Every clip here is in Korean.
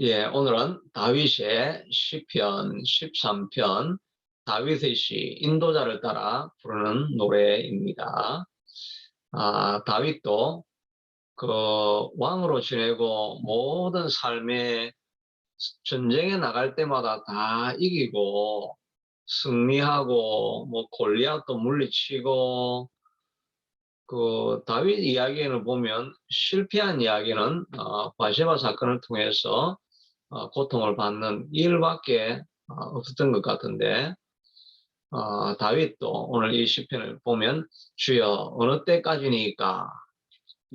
예, 오늘은 다윗의 시편 13편, 다윗의 시, 인도자를 따라 부르는 노래입니다. 다윗도 그 왕으로 지내고 모든 삶에 전쟁에 나갈 때마다 다 이기고 승리하고 뭐 골리앗도 물리치고 그 다윗 이야기를 보면 실패한 이야기는 바세바 사건을 통해서 고통을 받는 일밖에 없었던 것 같은데 다윗도 오늘 이 시편을 보면 주여 어느 때까지니까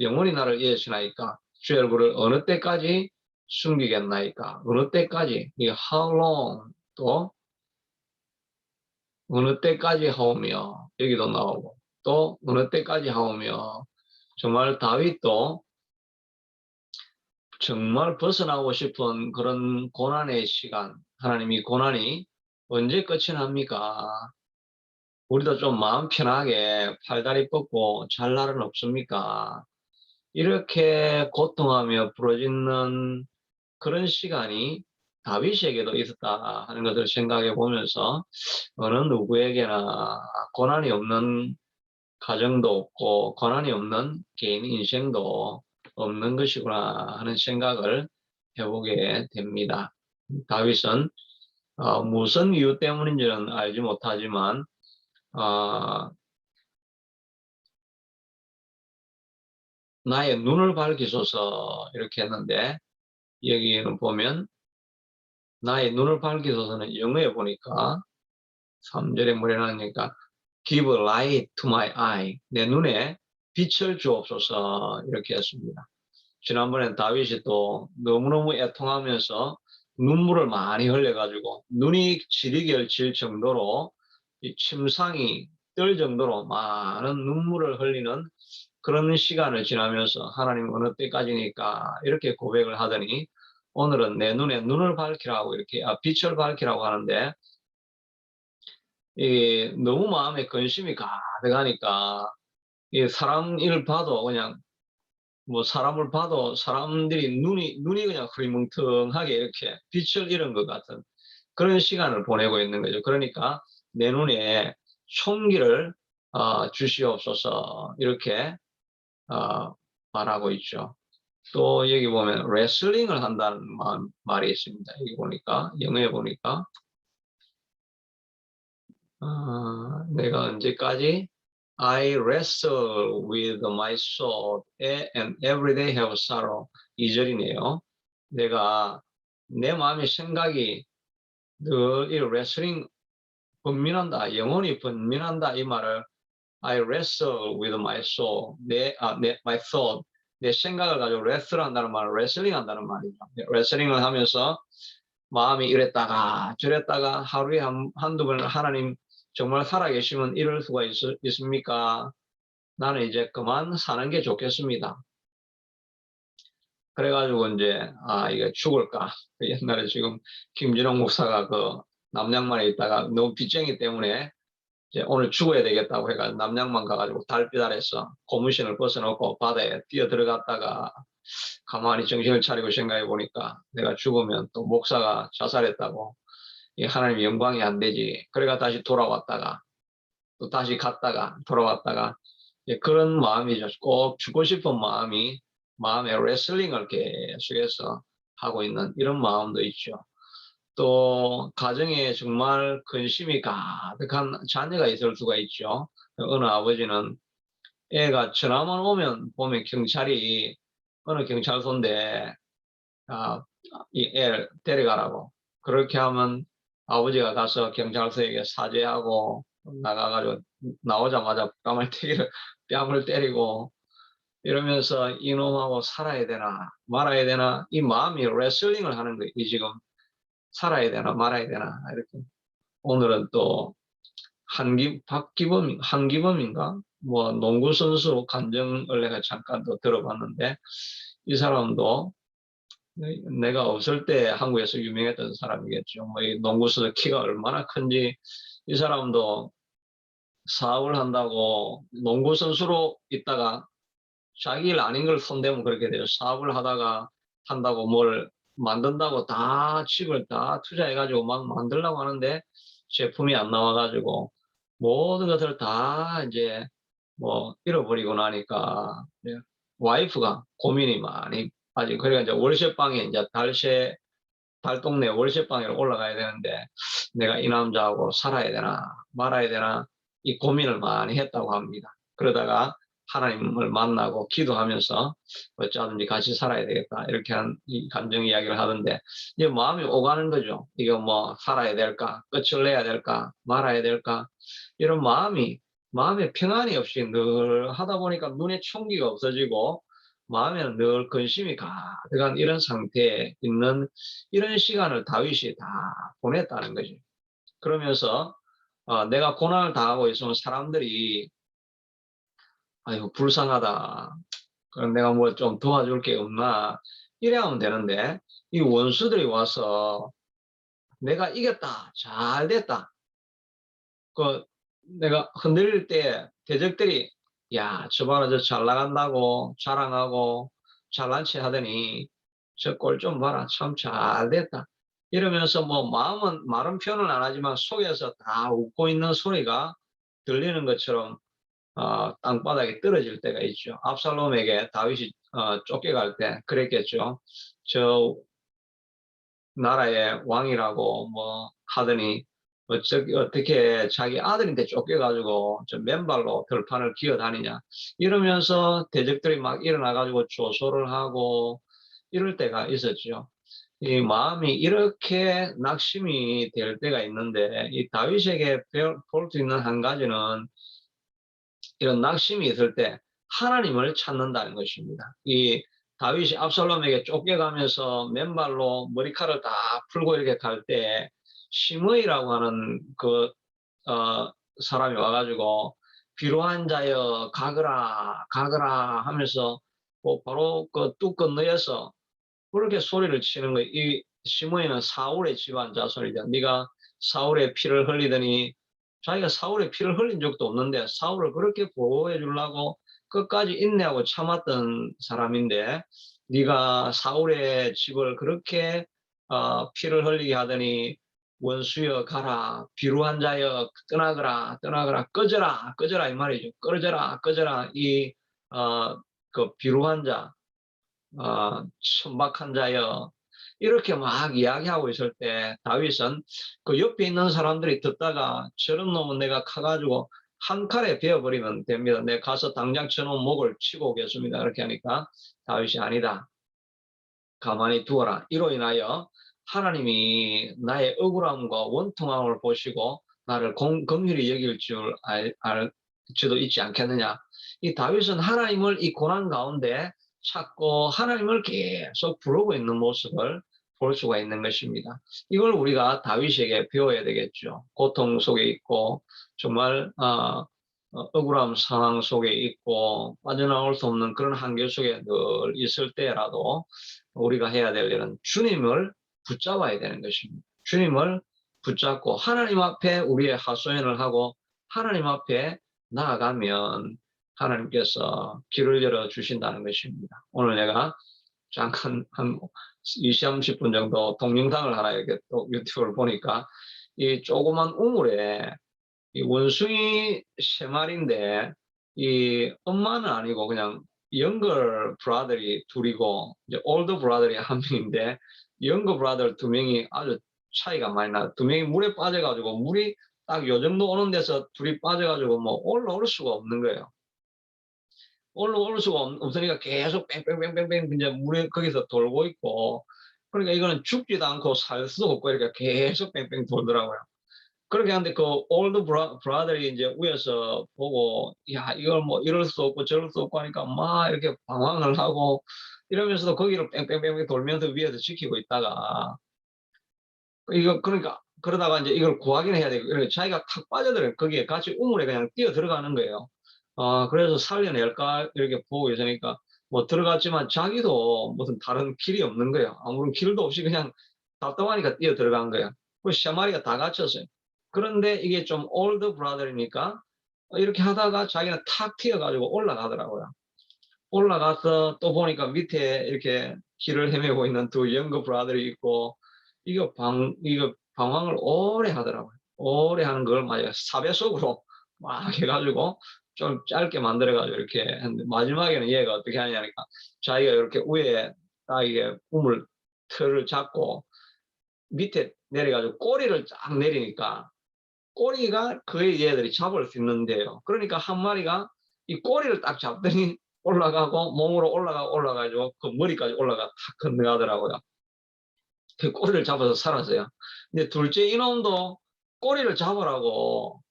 영원히 나를 위하시나이까 주의 얼굴을 어느 때까지 숨기겠나이까 어느 때까지 이 how long 또 어느 때까지 하오며 여기도 나오고 또 어느 때까지 하오며 정말 다윗도 정말 벗어나고 싶은 그런 고난의 시간, 하나님이 고난이 언제 끝이 납니까? 우리도 좀 마음 편하게 팔다리 뻗고 잘 날은 없습니까? 이렇게 고통하며 부러지는 그런 시간이 다윗에게도 있었다 하는 것을 생각해 보면서 어느 누구에게나 고난이 없는 가정도 없고 고난이 없는 개인 인생도 없는 것이구나 하는 생각을 해보게 됩니다. 다윗은 무슨 이유 때문인지는 알지 못하지만 나의 눈을 밝히소서 이렇게 했는데 여기는 보면 나의 눈을 밝히소서는 영어에 보니까 3절에 뭐라 하니까 Give light to my eye 내 눈에 빛을 주옵소서 이렇게 했습니다. 지난번에 다윗이 또 너무너무 애통하면서 눈물을 많이 흘려가지고 눈이 지리결칠 정도로 이 침상이 뜰 정도로 많은 눈물을 흘리는 그런 시간을 지나면서 하나님 어느 때까지니까 이렇게 고백을 하더니 오늘은 내 눈에 눈을 밝히라고 이렇게 빛을 밝히라고 하는데 너무 마음에 근심이 가득하니까 이 사람 일 봐도 그냥 뭐 사람을 봐도 사람들이 눈이 그냥 흐리멍텅하게 이렇게 빛을 잃은 것 같은 그런 시간을 보내고 있는 거죠. 그러니까 내 눈에 총기를 주시옵소서 이렇게 말하고 있죠. 또 여기 보면 레슬링을 한다는 말이 있습니다. 여기 보니까 영어에 보니까 내가 언제까지 I wrestle with my soul and every day have sorrow 2절이네요. 내가 내 마음의 생각이 늘 이 레슬링 번민한다. 영혼이 번민한다. 이 말을 I wrestle with my soul. my thought. 내 생각을 가지고 레슬 한다는 말은 레슬링 한다는 말이죠. 레슬링을 하면서 마음이 이랬다가 저랬다가 하루에 한두 번 하나님 정말 살아계시면 이럴 수가 있습니까? 나는 이제 그만 사는 게 좋겠습니다. 그래가지고 이제 이거 죽을까? 옛날에 지금 김진홍 목사가 그 남양만에 있다가 너무 빚쟁이 때문에 이제 오늘 죽어야 되겠다고 해가지고 남양만 가가지고 달빛 아래서 고무신을 벗어놓고 바다에 뛰어 들어갔다가 가만히 정신을 차리고 생각해 보니까 내가 죽으면 또 목사가 자살했다고 하나님의 영광이 안 되지. 그래가 다시 돌아왔다가 또 다시 갔다가 돌아왔다가 그런 마음이죠. 꼭 죽고 싶은 마음이 마음에 레슬링을 계속해서 하고 있는 이런 마음도 있죠. 또 가정에 정말 근심이 가득한 자녀가 있을 수가 있죠. 어느 아버지는 애가 전화만 오면 보면 경찰이 어느 경찰서인데 이 애를 데려가라고 그렇게 하면 아버지가 가서 경찰서에게 사죄하고 나가가지고 나오자마자 뺨을 때리고 이러면서 이놈하고 살아야 되나 말아야 되나 이 마음이 레슬링을 하는 거예요. 지금 살아야 되나 말아야 되나 이렇게. 오늘은 또 한기범인가 뭐 농구 선수 간증을 내가 잠깐 더 들어봤는데 이 사람도 내가 없을 때 한국에서 유명했던 사람이겠죠. 뭐 이 농구 선수 키가 얼마나 큰지 이 사람도 사업을 한다고 농구 선수로 있다가 자기 일 아닌 걸 손대면 그렇게 돼요. 사업을 하다가 한다고 뭘 만든다고 다 집을 다 투자해가지고 막 만들려고 하는데 제품이 안 나와가지고 모든 것을 다 이제 뭐 잃어버리고 나니까 이제 와이프가 고민이 많이 빠지고 그러니까 이제 월세방에 이제 달동네 월세방에 올라가야 되는데 내가 이 남자하고 살아야 되나 말아야 되나 이 고민을 많이 했다고 합니다. 그러다가 하나님을 만나고 기도하면서 어쩌든지 같이 살아야 되겠다 이렇게 한 이 감정 이야기를 하던데 이제 마음이 오가는 거죠. 이거 뭐 살아야 될까 끝을 내야 될까 말아야 될까 이런 마음에 평안이 없이 늘 하다 보니까 눈에 총기가 없어지고 마음에는 늘 근심이 가득한 이런 상태에 있는 이런 시간을 다윗이 다 보냈다는 거지. 그러면서 내가 고난을 당하고 있으면 사람들이 아이고 불쌍하다. 그럼 내가 뭐 좀 도와줄 게 없나 이래 하면 되는데 이 원수들이 와서 내가 이겼다. 잘 됐다. 그 내가 흔들릴 때 대적들이 야, 저 봐라 저 잘 나간다고 자랑하고 잘난 체 하더니 저 꼴 좀 봐라 참 잘 됐다. 이러면서 뭐 마음은 말은 표현은 안 하지만 속에서 다 웃고 있는 소리가 들리는 것처럼 땅바닥에 떨어질 때가 있죠. 압살롬에게 다윗이 쫓겨갈 때 그랬겠죠. 저 나라의 왕이라고 뭐 하더니 어떻게 자기 아들인데 쫓겨가지고 저 맨발로 들판을 기어다니냐 이러면서 대적들이 막 일어나가지고 조소를 하고 이럴 때가 있었죠. 이 마음이 이렇게 낙심이 될 때가 있는데 이 다윗에게 볼 수 있는 한 가지는 이런 낙심이 있을 때 하나님을 찾는다는 것입니다. 이 다윗이 압살롬에게 쫓겨가면서 맨발로 머리카락을 다 풀고 이렇게 갈 때 시므이라고 하는 그 사람이 와가지고 비루한 자여 가거라 가거라 하면서 바로 그 뚝 건너에서 그렇게 소리를 치는 거예요. 이 시므이는 사울의 집안 자손이다. 네가 사울의 피를 흘리더니 자기가 사울의 피를 흘린 적도 없는데 사울을 그렇게 보호해 주려고 끝까지 인내하고 참았던 사람인데 네가 사울의 집을 그렇게 피를 흘리게 하더니 원수여 가라 비루한 자여 떠나거라 떠나거라 꺼져라 꺼져라 이 말이죠. 꺼져라 꺼져라 이 그 비루한 자 천박한 자여 이렇게 막 이야기하고 있을 때 다윗은 그 옆에 있는 사람들이 듣다가 저런 놈은 내가 가가지고 한 칼에 베어버리면 됩니다. 내가 가서 당장 저놈 목을 치고 오겠습니다. 그렇게 하니까 다윗이 아니다. 가만히 두어라. 이로 인하여 하나님이 나의 억울함과 원통함을 보시고 나를 긍휼히 여길 줄도 있지 않겠느냐. 이 다윗은 하나님을 이 고난 가운데 찾고 하나님을 계속 부르고 있는 모습을 볼 수가 있는 것입니다. 이걸 우리가 다윗에게 배워야 되겠죠. 고통 속에 있고 정말 억울함 상황 속에 있고 빠져나올 수 없는 그런 한계 속에 늘 있을 때라도 우리가 해야 될 일은 주님을 붙잡아야 되는 것입니다. 주님을 붙잡고 하나님 앞에 우리의 하소연을 하고 하나님 앞에 나아가면 하나님께서 길을 열어 주신다는 것입니다. 오늘 내가 잠깐 한 20, 30분 정도 동영상을 하나 이렇게 또 유튜브를 보니까 이 조그만 우물에 이 원숭이 3마리인데 이 엄마는 아니고 그냥 영걸 브라더리 둘이고 이제 올드 브라더리 1명인데 영거 브라더 2명이 아주 차이가 많이 나. 2명이 물에 빠져가지고 물이 딱 요 정도 오는 데서 둘이 빠져가지고 뭐 올라올 수가 없는 거예요. 올라올 수가 없으니까 계속 뺑뺑뺑뺑뺑 이제 물에 거기서 돌고 있고 그러니까 이거는 죽지도 않고 살 수도 없고 이렇게 계속 뺑뺑 돌더라고요. 그렇게 하는데 그 올드 브라더리 이제 위에서 보고 야 이걸 뭐 이럴 수 없고 저럴 수 없고 하니까 막 이렇게 방황을 하고 이러면서도 거기를 뺑뺑뺑뺑 돌면서 위에서 지키고 있다가 이거 그러니까 그러다가 이제 이걸 구하기는 해야 되고 이렇게 자기가 탁 빠져들어요. 거기에 같이 우물에 그냥 뛰어 들어가는 거예요. 그래서 살려낼까 이렇게 보고 있으니까 뭐 들어갔지만 자기도 무슨 다른 길이 없는 거예요. 아무런 길도 없이 그냥 답답하니까 뛰어 들어간 거예요. 그 샤마리가 다 갇혔어요. 그런데 이게 좀 올드 브라더니까 이렇게 하다가 자기는 탁 튀어가지고 올라가더라고요. 올라가서 또 보니까 밑에 이렇게 길을 헤매고 있는 두 영거 브라더들이 있고, 이거 방황을 오래 하더라고요. 오래 하는 걸 맞아요. 사배속으로 막 해가지고 좀 짧게 만들어가지고 이렇게 했는데, 마지막에는 얘가 어떻게 하냐니까, 자기가 이렇게 위에 딱 이게 틀을 잡고 밑에 내려가지고 꼬리를 쫙 내리니까 꼬리가 거의 얘들이 잡을 수 있는데요. 그러니까 한 마리가 이 꼬리를 딱 잡더니 올라가고 몸으로 올라가가지고 그 머리까지 탁 건너가더라고요. 그 꼬리를 잡아서 살았어요. 근데 둘째 이놈도 꼬리를 잡으라고.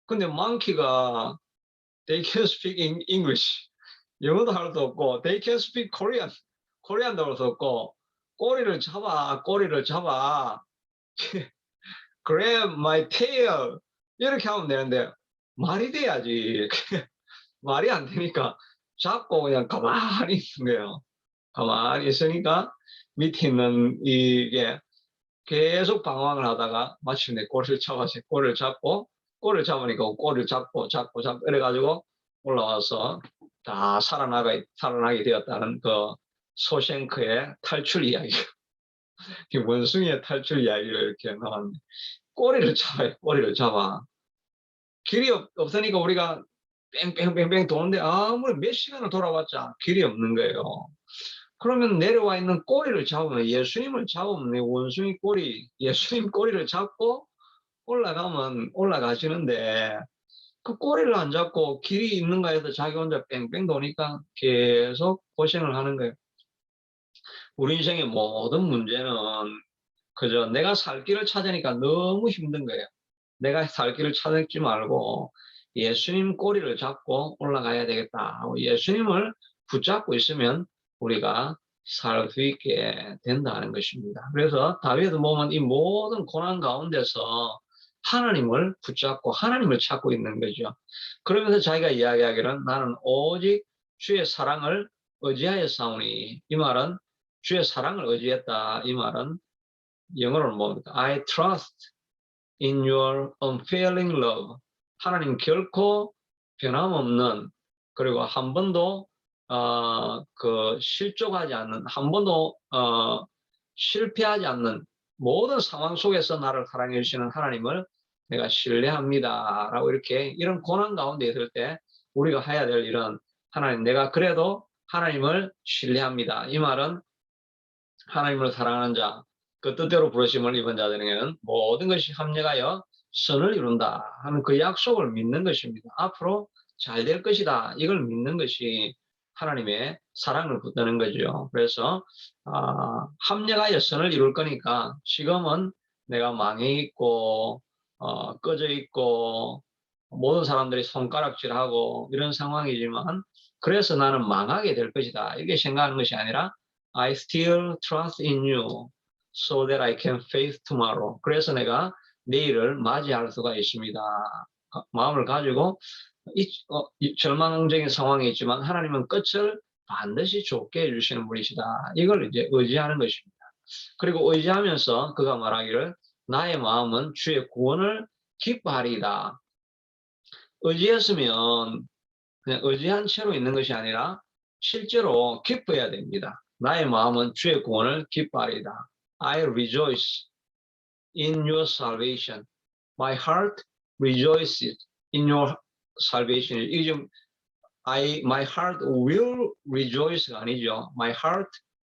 근데 망키가 they can speak in English. 영어도 할 수 없고 they can speak Korean. 코리안도 할 수 없고 꼬리를 잡아. grab my tail. 이렇게 하면 되는데 말이 돼야지. 말이 안 되니까 잡고 그냥 가만히 있는 거예요. 가만히 있으니까 밑에 있는 이게 계속 방황을 하다가 마침내 꼬리를 꼬리를 잡으니까 꼬리를 잡고 이래가지고 올라와서 다 살아나게 되었다는 그 소셴크의 탈출 이야기. 원숭이의 탈출 이야기를 이렇게 나왔는데, 꼬리를 잡아. 길이 없으니까 우리가 뺑뺑뺑뺑 도는데 아무리 몇 시간을 돌아봤자 길이 없는 거예요. 그러면 내려와 있는 꼬리를 잡으면, 예수님을 잡으면 원숭이 꼬리, 예수님 꼬리를 잡고 올라가면 올라가시는데, 그 꼬리를 안 잡고 길이 있는가 해서 자기 혼자 뺑뺑 도니까 계속 고생을 하는 거예요. 우리 인생의 모든 문제는 그저 내가 살 길을 찾으니까 너무 힘든 거예요. 내가 살 길을 찾지 말고 예수님 꼬리를 잡고 올라가야 되겠다. 예수님을 붙잡고 있으면 우리가 살 수 있게 된다는 것입니다. 그래서 다윗은 보면 이 모든 고난 가운데서 하나님을 붙잡고 하나님을 찾고 있는 거죠. 그러면서 자기가 이야기하기를 나는 오직 주의 사랑을 의지하여 싸우니, 이 말은 주의 사랑을 의지했다. 이 말은 영어로는 뭡니까? I trust in your unfailing love. 하나님 결코 변함없는, 그리고 한 번도 실족하지 않는, 한 번도 실패하지 않는 모든 상황 속에서 나를 사랑해 주시는 하나님을 내가 신뢰합니다. 라고 이렇게 이런 고난 가운데 있을 때 우리가 해야 될 일은, 하나님, 내가 그래도 하나님을 신뢰합니다. 이 말은 하나님을 사랑하는 자, 그 뜻대로 부르심을 입은 자들에게는 모든 것이 합력하여 선을 이룬다 하는 그 약속을 믿는 것입니다. 앞으로 잘 될 것이다, 이걸 믿는 것이 하나님의 사랑을 붙드는 거죠. 그래서 합력하여 선을 이룰 거니까 지금은 내가 망해 있고 꺼져 있고 모든 사람들이 손가락질하고 이런 상황이지만, 그래서 나는 망하게 될 것이다 이렇게 생각하는 것이 아니라 I still trust in you so that I can face tomorrow. 그래서 내가 내일을 맞이할 수가 있습니다. 마음을 가지고 절망적인 상황이 있지만 하나님은 끝을 반드시 좋게 해주시는 분이시다. 이걸 이제 의지하는 것입니다. 그리고 의지하면서 그가 말하기를 나의 마음은 주의 구원을 기뻐하리이다. 의지했으면 그냥 의지한 채로 있는 것이 아니라 실제로 기뻐해야 됩니다. 나의 마음은 주의 구원을 기뻐하리이다. I rejoice in your salvation. My heart rejoices in your salvation. 이게 좀 my heart will rejoice가 아니죠. My heart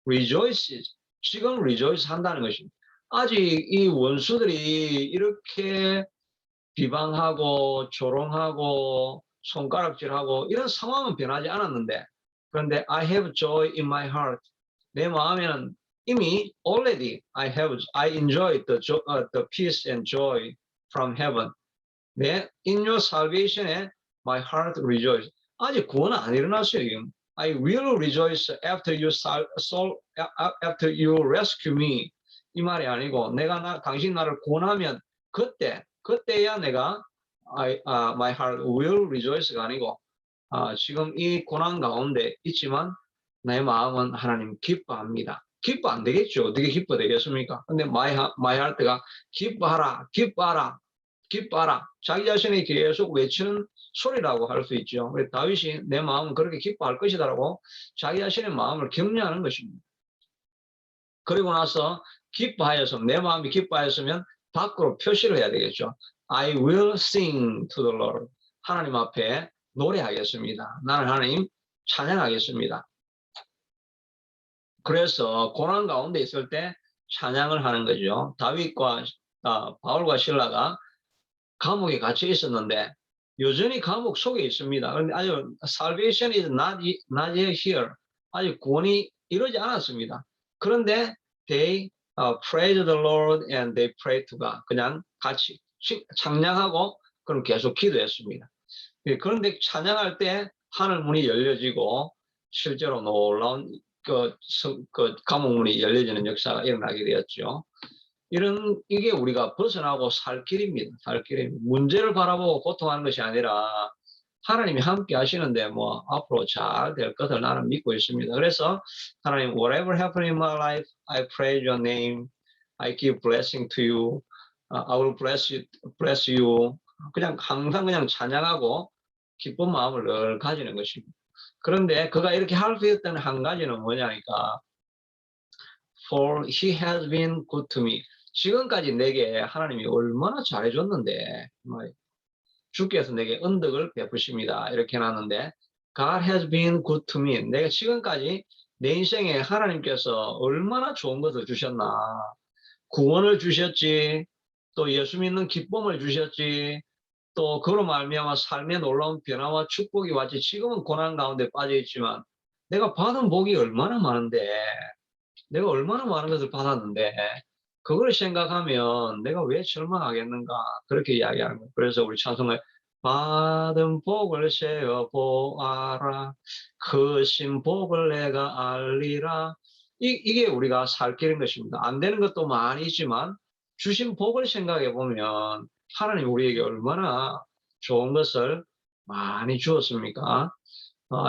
rejoices. 지금 rejoice 한다는 것입니다. 아직 이 원수들이 이렇게 비방하고 조롱하고 손가락질하고 이런 상황은 변하지 않았는데, 그런데 I have joy in my heart. 내 마음에는 이미 already I enjoy the peace and joy from heaven. In your salvation에 my heart rejoice. 아직 구원은 안 일어났어요. I will rejoice after you rescue me. 이 말이 아니고 당신 나를 구원하면 그때야 내가 my heart will rejoice가 아니고 지금 이 고난 가운데 있지만 내 마음은 하나님 기뻐합니다. 기뻐 안 되겠죠. 어떻게 기뻐 되겠습니까? 근데 my heart가 기뻐하라. 기뻐하라. 자기 자신이 계속 외치는 소리라고 할 수 있죠. 다윗이 내 마음은 그렇게 기뻐할 것이다라고 자기 자신의 마음을 격려하는 것입니다. 그리고 나서 기뻐하여서 내 마음이 기뻐하였으면 밖으로 표시를 해야 되겠죠. I will sing to the Lord. 하나님 앞에 노래하겠습니다. 나는 하나님 찬양하겠습니다. 그래서 고난 가운데 있을 때 찬양을 하는 거죠. 다윗과 바울과 실라가 감옥에 갇혀 있었는데 여전히 감옥 속에 있습니다. 그런데 아주 salvation is not yet here. 아직 구원이 이루어지지 않았습니다. 그런데 they praise the Lord and they pray to God. 그냥 같이 찬양하고 그럼 계속 기도했습니다. 그런데 찬양할 때 하늘 문이 열려지고 실제로 놀라운 그 감옥 문이 열려지는 역사가 일어나게 되었죠. 이게 우리가 벗어나고 살 길입니다. 살 길입니다. 문제를 바라보고 고통하는 것이 아니라 하나님이 함께 하시는데 뭐 앞으로 잘 될 것을 나는 믿고 있습니다. 그래서 하나님, whatever happened in my life, I praise your name. I give blessing to you. I will bless you. 그냥 항상 그냥 찬양하고 기쁜 마음을 늘 가지는 것입니다. 그런데 그가 이렇게 할 수 있었던 한 가지는 뭐냐니까, For he has been good to me. 지금까지 내게 하나님이 얼마나 잘해줬는데, 주께서 내게 은덕을 베푸십니다. 이렇게 해놨는데, God has been good to me. 내가 지금까지 내 인생에 하나님께서 얼마나 좋은 것을 주셨나. 구원을 주셨지, 또 예수 믿는 기쁨을 주셨지, 또 그로 말미암아 삶의 놀라운 변화와 축복이 왔지. 지금은 고난 가운데 빠져 있지만 내가 받은 복이 얼마나 많은데, 내가 얼마나 많은 것을 받았는데 그걸 생각하면 내가 왜 절망하겠는가, 그렇게 이야기하는 거예요. 그래서 우리 찬송가에 받은 복을 세어 보아라, 크신 복을 내가 알리라. 이게 우리가 살 길인 것입니다. 안 되는 것도 많이 있지만 주신 복을 생각해 보면 하나님 우리에게 얼마나 좋은 것을 많이 주었습니까?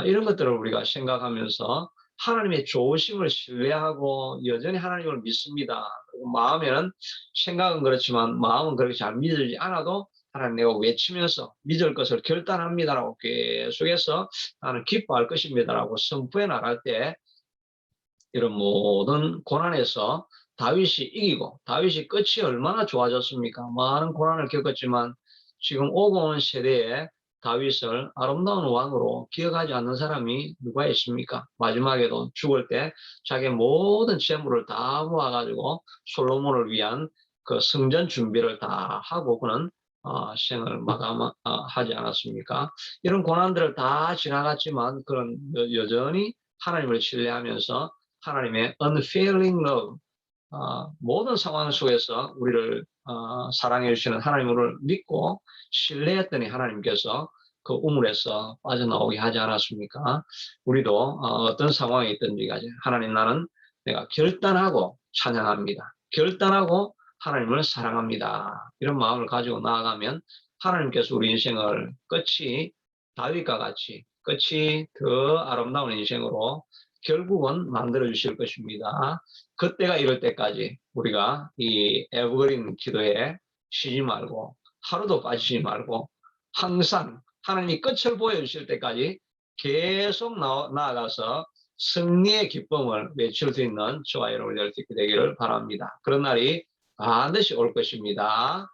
이런 것들을 우리가 생각하면서 하나님의 좋으심을 신뢰하고 여전히 하나님을 믿습니다. 그리고 마음에는, 생각은 그렇지만 마음은 그렇게 잘 믿어지지 않아도 하나님 내가 외치면서 믿을 것을 결단합니다라고 계속해서 나는 기뻐할 것입니다라고 선포해 나갈 때 이런 모든 고난에서 다윗이 이기고, 다윗이 끝이 얼마나 좋아졌습니까? 많은 고난을 겪었지만 지금 오고 오는 세대에 다윗을 아름다운 왕으로 기억하지 않는 사람이 누가 있습니까? 마지막에도 죽을 때 자기 모든 재물을 다 모아가지고 솔로몬을 위한 그 성전 준비를 다 하고 그는 생을 마감하지 않았습니까? 이런 고난들을 다 지나갔지만 그런 여전히 하나님을 신뢰하면서 하나님의 unfailing love, 모든 상황 속에서 우리를 사랑해 주시는 하나님을 믿고 신뢰했더니 하나님께서 그 우물에서 빠져나오게 하지 않았습니까? 우리도 어떤 상황에 있든지 하나님, 나는 내가 결단하고 찬양합니다. 결단하고 하나님을 사랑합니다. 이런 마음을 가지고 나아가면 하나님께서 우리 인생을 끝이 다윗과 같이 끝이 더 아름다운 인생으로 결국은 만들어 주실 것입니다. 그때가 이럴 때까지 우리가 이 에버그린 기도에 쉬지 말고 하루도 빠지지 말고 항상 하나님이 끝을 보여주실 때까지 계속 나아가서 승리의 기쁨을 외칠 수 있는 저와 여러분이 될 수 있게 되기를 바랍니다. 그런 날이 반드시 올 것입니다.